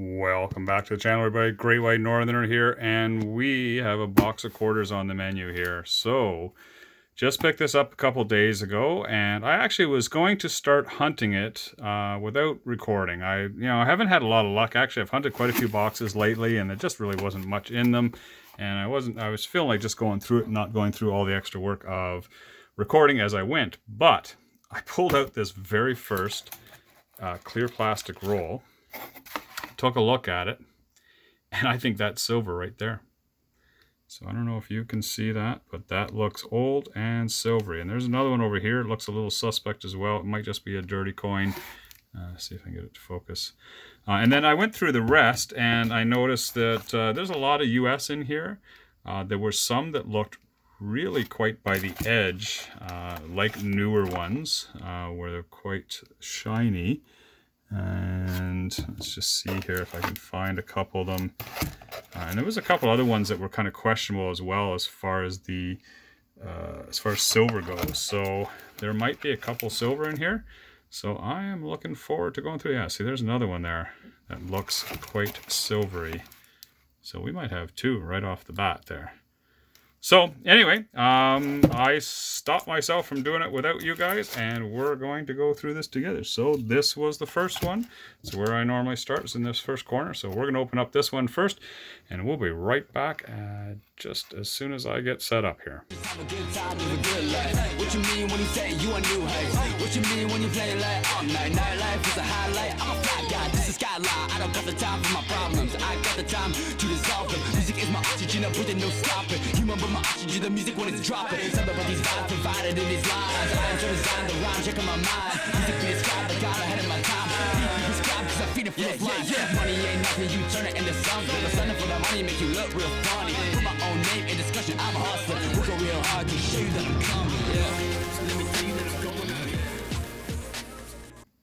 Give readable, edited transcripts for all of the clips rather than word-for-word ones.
Welcome back to the channel, everybody. Great White Northerner here, and we have a box of quarters on the menu here. So, just picked this up a couple days ago, and I actually was going to start hunting it without recording. I haven't had a lot of luck. Actually, I've hunted quite a few boxes lately, and there just really wasn't much in them. And I was feeling like just going through it, not going through all the extra work of recording as I went. But I pulled out this very first clear plastic roll. Took a look at it, and I think that's silver right there. So I don't know if you can see that, but that looks old and silvery. And there's another one over here. It looks a little suspect as well. It might just be a dirty coin. See if I can get it to focus. And then I went through the rest, and I noticed that there's a lot of US in here. There were some that looked really quite by the edge, like newer ones, where they're quite shiny. And let's just see here if I can find a couple of them. And there was a couple other ones that were kind of questionable as well as far as silver goes. So there might be a couple silver in here. So I am looking forward to going through. Yeah, see, there's another one there that looks quite silvery. So we might have two right off the bat there. So anyway, I stopped myself from doing it without you guys, and we're going to go through this together. So this was the first one. So where I normally start is in this first corner. So we're going to open up this one first, and we'll be right back just as soon as I get set up here. What you mean when you say you a new heights? What you mean when you play like all night? Nightlife is a highlight. I'm a fat guy, this is skyline. I don't got the time for my problems. I got the time to dissolve them. Music is my oxygen, I'm putting no stopping. Remember my oxygen, the music when it's dropping. Somebody's vibes provided in these lines. I am to design the rhyme, check on my mind. Music be described, I got ahead of my time. Beat be prescribed, cause I feed it full of lines. Money ain't nothing, you turn it into something. I'm signing for the money, make you look real funny. Put my own name in discussion, I'm a hustler. Working real hard to show you that I'm coming, So let me tell you that I'm going.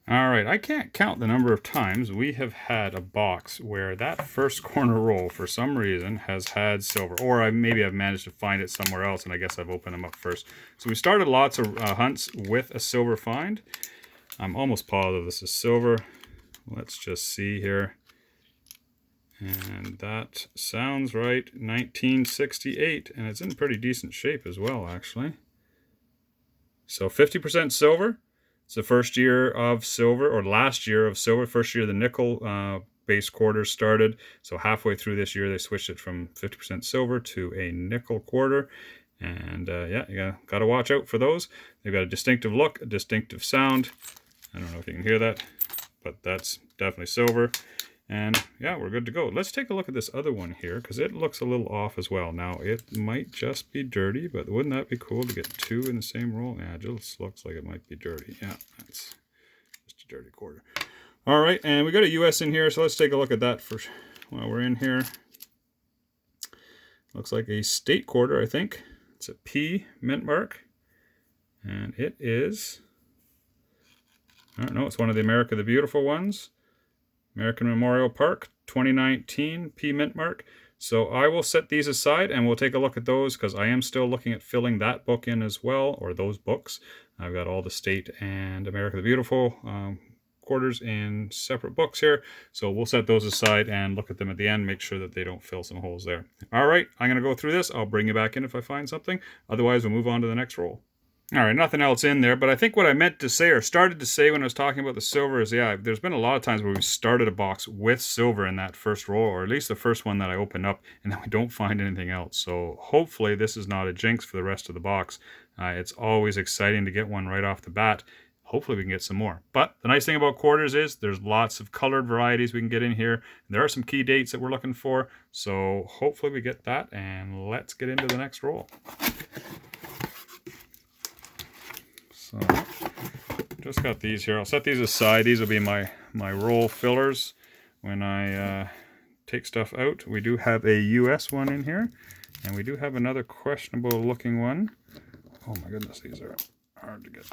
Alright, I can't count the number of times we have had a box where that first corner roll, for some reason, has had silver. Or maybe I've managed to find it somewhere else, and I guess I've opened them up first. So we started lots of hunts with a silver find. I'm almost positive this is silver. Let's just see here. And that sounds right, 1968, and it's in pretty decent shape as well, actually. So 50% silver. It's the first year of silver, or last year of silver. First year the nickel base quarters started. So halfway through this year they switched it from 50% silver to a nickel quarter. And yeah, you got to watch out for those. They've got a distinctive look, a distinctive sound. I don't know if you can hear that, but that's definitely silver. And yeah, we're good to go. Let's take a look at this other one here, because it looks a little off as well. Now, it might just be dirty, but wouldn't that be cool to get two in the same roll? Yeah, it just looks like it might be dirty. Yeah, that's just a dirty quarter. All right, and we got a US in here, so let's take a look at that first while we're in here. Looks like a state quarter, I think. It's a P mint mark, and it is, I don't know, it's one of the America the Beautiful ones. American Memorial Park, 2019 P mint mark. So I will set these aside and we'll take a look at those, because I am still looking at filling that book in as well, or those books. I've got all the state and America the Beautiful quarters in separate books here. So we'll set those aside and look at them at the end, make sure that they don't fill some holes there. All right, I'm going to go through this. I'll bring you back in if I find something. Otherwise, we'll move on to the next roll. All right, nothing else in there, but I think what I meant to say, or started to say when I was talking about the silver, is, yeah, there's been a lot of times where we started a box with silver in that first roll, or at least the first one that I opened up, and then we don't find anything else. So hopefully this is not a jinx for the rest of the box. It's always exciting to get one right off the bat. Hopefully we can get some more. But the nice thing about quarters is there's lots of colored varieties we can get in here. There are some key dates that we're looking for, so hopefully we get that, and let's get into the next roll. So, just got these here. I'll set these aside. These will be my roll fillers when I take stuff out. We do have a US one in here, and we do have another questionable looking one. Oh my goodness, these are hard to get.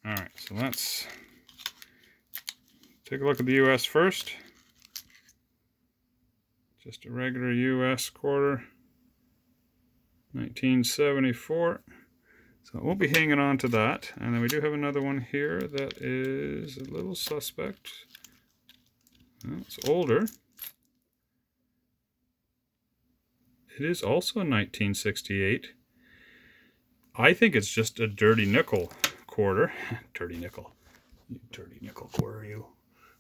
All right, so let's take a look at the US first. Just a regular US quarter, 1974. So I won't be hanging on to that. And then we do have another one here that is a little suspect. Well, it's older. It is also a 1968. I think it's just a dirty nickel quarter. Dirty nickel. You dirty nickel quarter, you.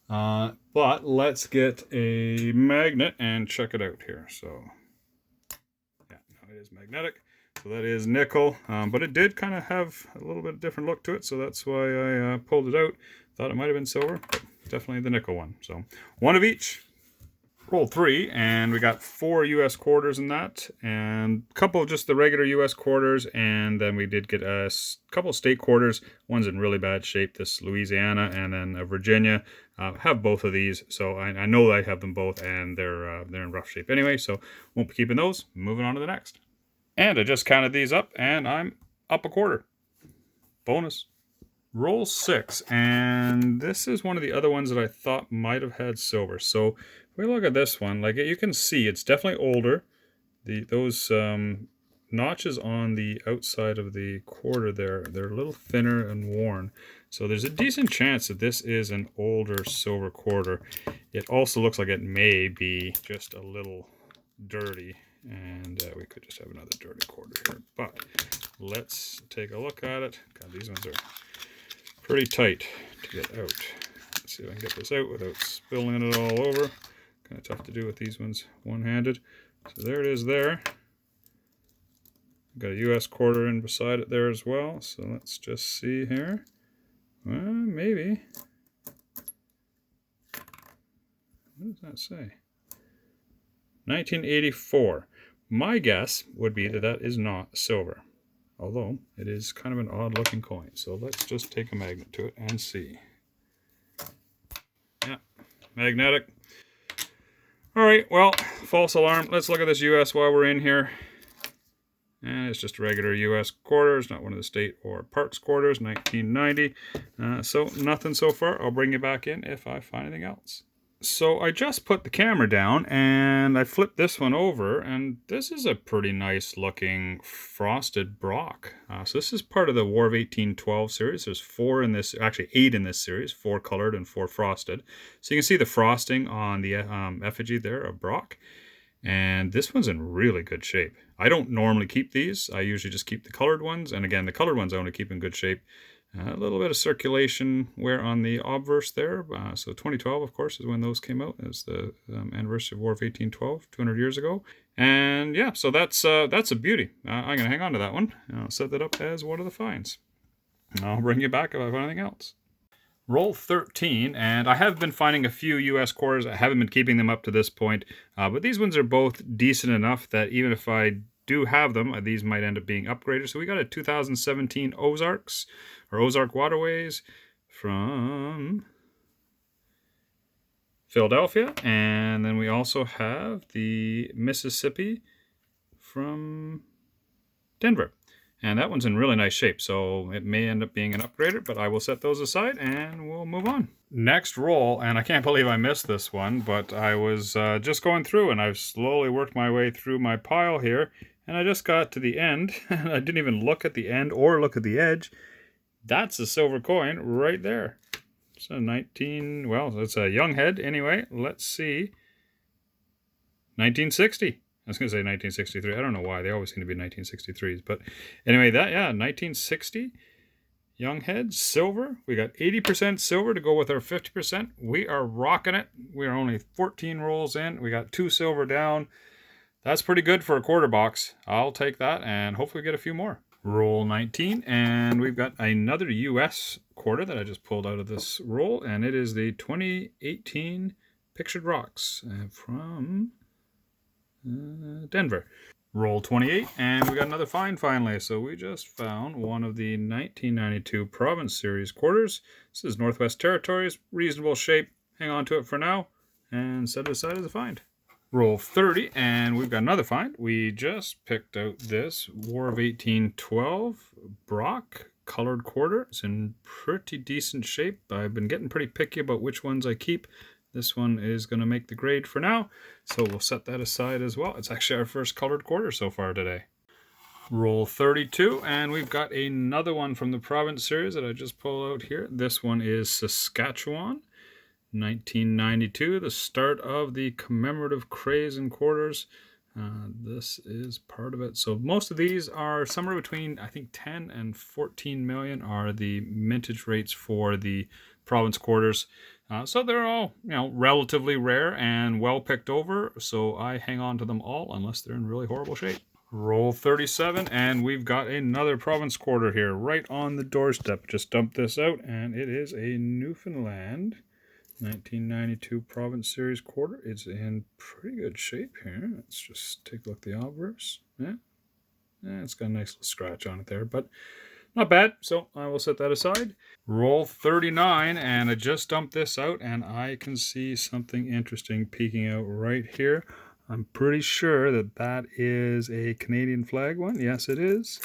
But let's get a magnet and check it out here. So, yeah, no, it is magnetic. So that is nickel, but it did kind of have a little bit different look to it, so that's why I pulled it out. Thought it might have been silver, but definitely the nickel one. So one of each. Roll 3, and we got 4 US quarters in that, and a couple of just the regular US quarters, and then we did get a couple of state quarters. One's in really bad shape, this Louisiana, and then Virginia. Have both of these, so I know I have them both, and they're in rough shape anyway, so won't be keeping those. Moving on to the next. And I just counted these up, and I'm up a quarter. Bonus. Roll 6, and this is one of the other ones that I thought might have had silver. So if we look at this one, like you can see, it's definitely older. Those notches on the outside of the quarter there, they're a little thinner and worn. So there's a decent chance that this is an older silver quarter. It also looks like it may be just a little dirty, and we could just have another dirty quarter here. But let's take a look at it. God, these ones are pretty tight to get out. Let's see if I can get this out without spilling it all over. Kind of tough to do with these ones one-handed. So there it is there. Got a US quarter in beside it there as well. So let's just see here. Well, maybe. What does that say? 1984. My guess would be that that is not silver. Although, it is kind of an odd looking coin. So let's just take a magnet to it and see. Yeah, magnetic. Alright, well, false alarm. Let's look at this US while we're in here. And it's just a regular US quarter. It's not one of the state or parks quarters, 1990. So nothing so far. I'll bring you back in if I find anything else. So I just put the camera down and I flipped this one over, and this is a pretty nice looking frosted Brock. So this is part of the War of 1812 series. There's 4 in this, actually 8 in this series, 4 colored and 4 frosted. So you can see the frosting on the effigy there of Brock. And this one's in really good shape. I don't normally keep these. I usually just keep the colored ones. And again, the colored ones I want to keep in good shape. A little bit of circulation wear on the obverse there. So 2012, of course, is when those came out. It's the anniversary of War of 1812, 200 years ago. And yeah, so that's a beauty. I'm going to hang on to that one. I'll set that up as one of the finds. I'll bring you back if I find anything else. Roll 13, and I have been finding a few US quarters. I haven't been keeping them up to this point, but these ones are both decent enough that even if I do have them, these might end up being upgraded. So we got a 2017 Ozarks, or Ozark Waterways from Philadelphia, and then we also have the Mississippi from Denver. And that one's in really nice shape, so it may end up being an upgrader, but I will set those aside and we'll move on. Next roll, and I can't believe I missed this one, but I was just going through and I've slowly worked my way through my pile here, and I just got to the end, and I didn't even look at the end or look at the edge. That's a silver coin right there. It's a well, it's a young head anyway. Let's see. 1960. I was going to say 1963. I don't know why. They always seem to be 1963s. But anyway, 1960. Young head, silver. We got 80% silver to go with our 50%. We are rocking it. We are only 14 rolls in. We got 2 silver down. That's pretty good for a quarter box. I'll take that and hopefully get a few more. Roll 19. And we've got another US quarter that I just pulled out of this roll. And it is the 2018 Pictured Rocks from Denver. Roll 28, and we got another find finally. So we just found one of the 1992 Province Series quarters. This is Northwest Territories, reasonable shape. Hang on to it for now and set it aside as a find. Roll 30, and we've got another find. We just picked out this War of 1812 Brock colored quarter. It's in pretty decent shape. I've been getting pretty picky about which ones I keep. This one is going to make the grade for now, so we'll set that aside as well. It's actually our first colored quarter so far today. Roll 32, and we've got another one from the province series that I just pulled out here. This one is Saskatchewan, 1992, the start of the commemorative craze in quarters. This is part of it. So most of these are somewhere between, I think, 10 and 14 million are the mintage rates for the province quarters. So they're all, relatively rare and well picked over. So I hang on to them all unless they're in really horrible shape. Roll 37, and we've got another province quarter here right on the doorstep. Just dumped this out, and it is a Newfoundland 1992 province series quarter. It's in pretty good shape here. Let's just take a look at the obverse. Yeah, it's got a nice little scratch on it there, but not bad. So I will set that aside. Roll 39, and I just dumped this out, and I can see something interesting peeking out right here. I'm pretty sure that that is a Canadian flag one. Yes, it is.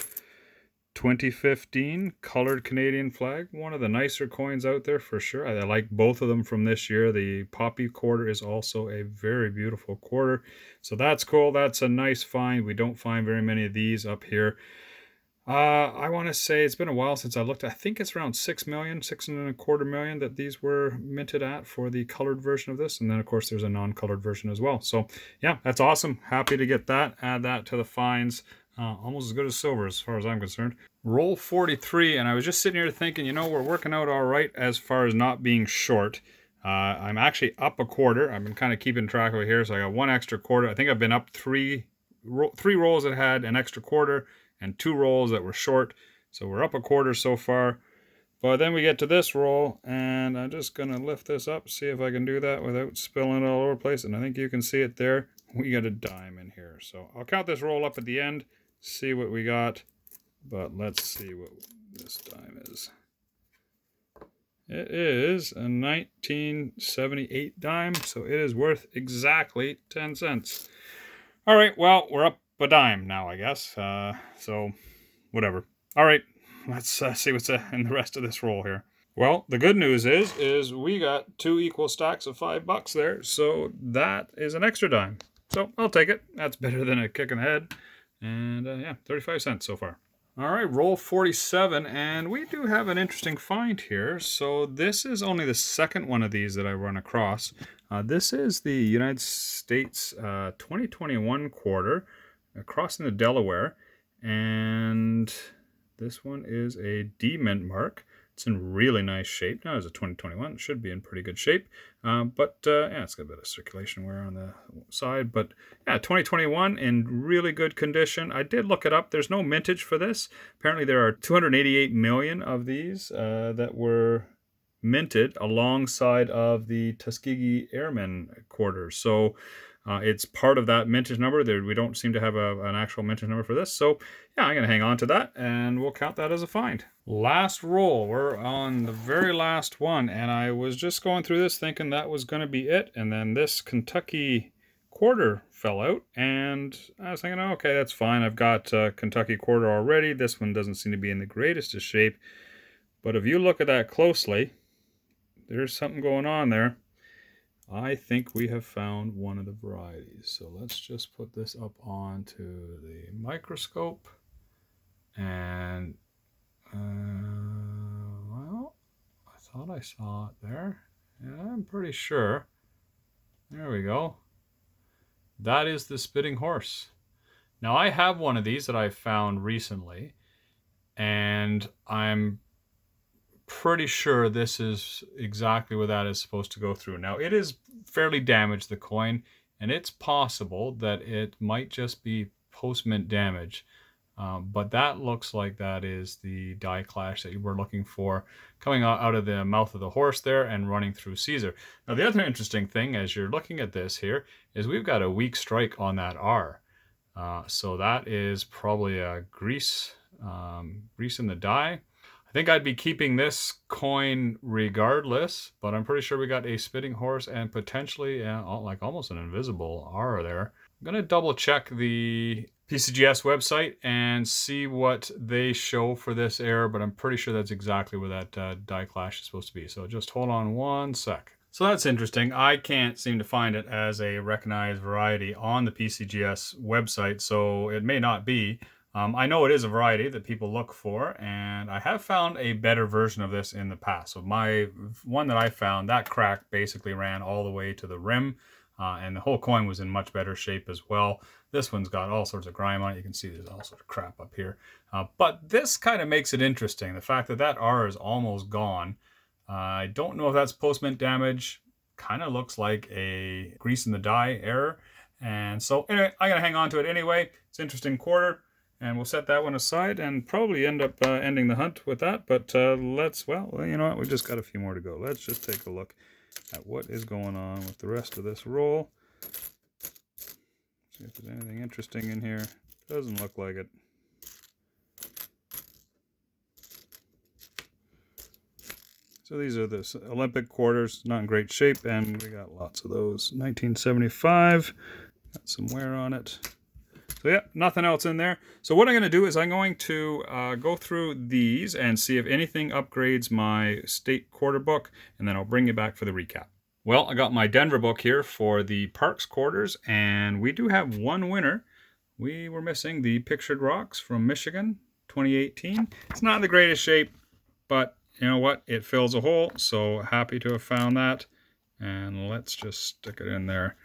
2015 colored Canadian flag. One of the nicer coins out there for sure. I like both of them from this year. The poppy quarter is also a very beautiful quarter. So that's cool. That's a nice find. We don't find very many of these up here. I want to say it's been a while since I looked. I think it's around 6 million, 6.25 million that these were minted at for the colored version of this. And then, of course, there's a non-colored version as well. So, yeah, that's awesome. Happy to get that. Add that to the finds. Almost as good as silver as far as I'm concerned. Roll 43, and I was just sitting here thinking, we're working out all right as far as not being short. I'm actually up a quarter. I've been kind of keeping track of it here. So I got one extra quarter. I think I've been up three rolls that had an extra quarter, and 2 rolls that were short. So we're up a quarter so far. But then we get to this roll, and I'm just going to lift this up, see if I can do that without spilling it all over the place. And I think you can see it there. We got a dime in here. So I'll count this roll up at the end, see what we got. But let's see what this dime is. It is a 1978 dime, so it is worth exactly 10 cents. All right, well, we're up a dime now, I guess. So, whatever. All right, let's see what's in the rest of this roll here. Well, the good news is we got 2 equal stacks of $5 there, so that is an extra dime. So I'll take it. That's better than a kick in the head. And yeah, 35 cents so far. All right, roll 47, and we do have an interesting find here. So this is only the second one of these that I run across. This is the United States 2021 quarter crossing the Delaware, and this one is a D-mint mark. It's in really nice shape. Now, as a 2021, it should be in pretty good shape. But yeah, it's got a bit of circulation wear on the side. But yeah, 2021 in really good condition. I did look it up. There's no mintage for this. Apparently, there are 288 million of these that were minted alongside of the Tuskegee Airmen quarters. So it's part of that mintage number. We don't seem to have an actual mintage number for this. So yeah, I'm going to hang on to that, and we'll count that as a find. Last roll. We're on the very last one, and I was just going through this thinking that was going to be it, and then this Kentucky quarter fell out, and I was thinking, oh, okay, that's fine. I've got Kentucky quarter already. This one doesn't seem to be in the greatest of shape, but if you look at that closely, there's something going on there. I think we have found one of the varieties. So let's just put this up onto the microscope. And, well, I thought I saw it there. Yeah, I'm pretty sure. There we go. That is the spitting horse. Now, I have one of these that I found recently, and I'm pretty sure this is exactly what that is supposed to go through. Now, it is fairly damaged, the coin, and it's possible that it might just be post-mint damage. But that looks like that is the die clash that you were looking for, coming out of the mouth of the horse there and running through Caesar. Now, the other interesting thing as you're looking at this here is we've got a weak strike on that R. So that is probably a grease in the die. I think I'd be keeping this coin regardless, but I'm pretty sure we got a spitting horse and potentially like almost an invisible R there. I'm going to double check the PCGS website and see what they show for this error, but I'm pretty sure that's exactly where that die clash is supposed to be. So just hold on one sec. So that's interesting. I can't seem to find it as a recognized variety on the PCGS website, so it may not be. I know it is a variety that people look for, and I have found a better version of this in the past. So my one that I found, that crack basically ran all the way to the rim, and the whole coin was in much better shape as well. This one's got all sorts of grime on it. You can see there's all sorts of crap up here. But this kind of makes it interesting. The fact that that R is almost gone. I don't know if that's post-mint damage. Kind of looks like a grease in the die error. And so anyway, I'm going to hang on to it anyway. It's an interesting quarter. And we'll set that one aside and probably end up ending the hunt with that. But well, you know what? We've just got a few more to go. Let's just take a look at what is going on with the rest of this roll. See if there's anything interesting in here. Doesn't look like it. So these are the Olympic quarters, not in great shape, and we got lots of those. 1975, got some wear on it. So yeah, nothing else in there. So what I'm going to do is I'm going to go through these and see if anything upgrades my state quarter book, and then I'll bring you back for the recap. Well, I got my Denver book here for the Parks quarters, and we do have one winner. We were missing the Pictured Rocks from Michigan, 2018. It's not in the greatest shape, but you know what? It fills a hole, so happy to have found that. And let's just stick it in there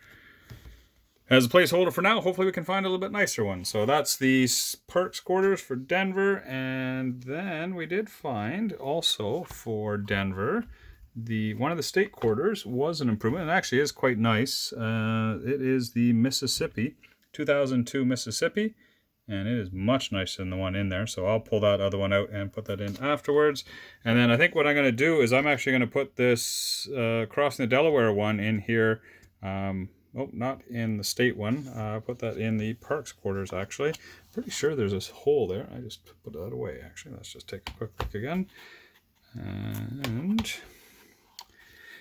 as a placeholder for now. Hopefully we can find a little bit nicer one. So that's the Parks quarters for Denver. And then we did find also for Denver, one of the state quarters was an improvement. It actually is quite nice. It is the Mississippi, 2002 Mississippi. And it is much nicer than the one in there. So I'll pull that other one out and put that in afterwards. And then I think what I'm going to do is I'm actually going to put this Crossing the Delaware one in here. Oh, not in the state one. Put that in the Parks quarters, actually. Pretty sure there's this hole there. I just put that away, actually. Let's just take a quick look again. And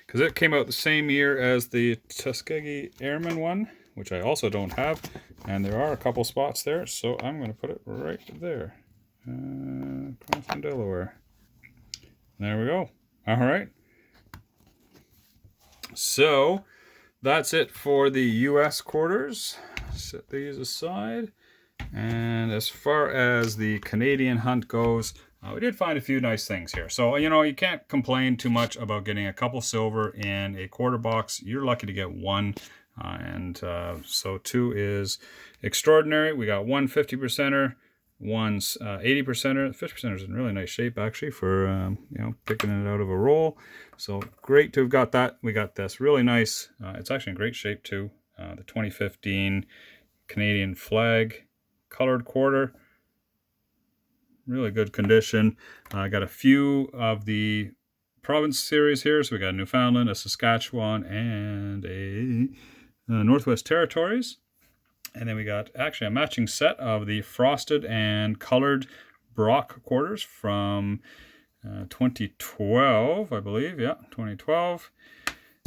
because it came out the same year as the Tuskegee Airman one, which I also don't have, and there are a couple spots there, so I'm going to put it right there. Crossing Delaware. There we go. All right. So that's it for the U.S. quarters. Set these aside. And as far as the Canadian hunt goes, we did find a few nice things here. So, you know, you can't complain too much about getting a couple silver in a quarter box. You're lucky to get one. So 2 is extraordinary. We got one 50%er, one's 80%er. The 50%er is in really nice shape, actually, for you know, picking it out of a roll. So great to have got that. We got this really nice. It's actually in great shape too. The 2015 Canadian flag colored quarter. Really good condition. I got a few of the province series here. So we got a Newfoundland, a Saskatchewan, and a Northwest Territories. And then we got actually a matching set of the frosted and colored Brock quarters from 2012, I believe. Yeah, 2012.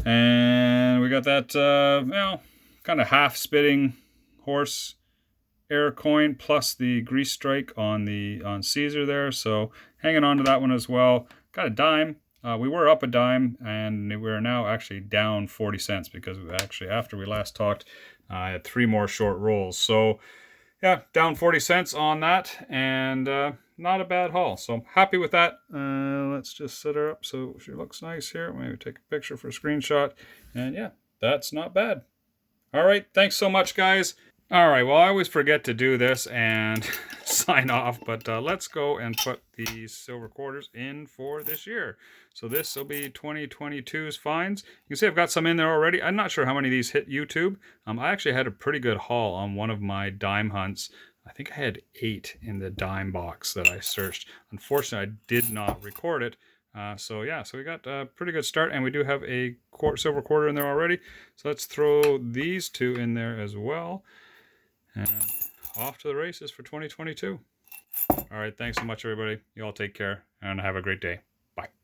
And we got that, well, kind of half spitting horse air coin plus the grease strike on Caesar there. So hanging on to that one as well. Got a dime. We were up a dime, and we're now actually down 40 cents because we actually, after we last talked, I had 3 more short rolls. So yeah, down 40 cents on that, and not a bad haul. So happy with that. Let's just set her up so she looks nice here. Maybe take a picture for a screenshot. And yeah, that's not bad. All right, thanks so much, guys. All right, well, I always forget to do this and sign off, but let's go and put these silver quarters in for this year. So this will be 2022's finds. You can see I've got some in there already. I'm not sure how many of these hit YouTube. I actually had a pretty good haul on one of my dime hunts. I think I had 8 in the dime box that I searched. Unfortunately, I did not record it. So yeah, so we got a pretty good start, and we do have a silver quarter in there already. So let's throw these 2 in there as well. And off to the races for 2022. All right, thanks so much, everybody. You all take care and have a great day.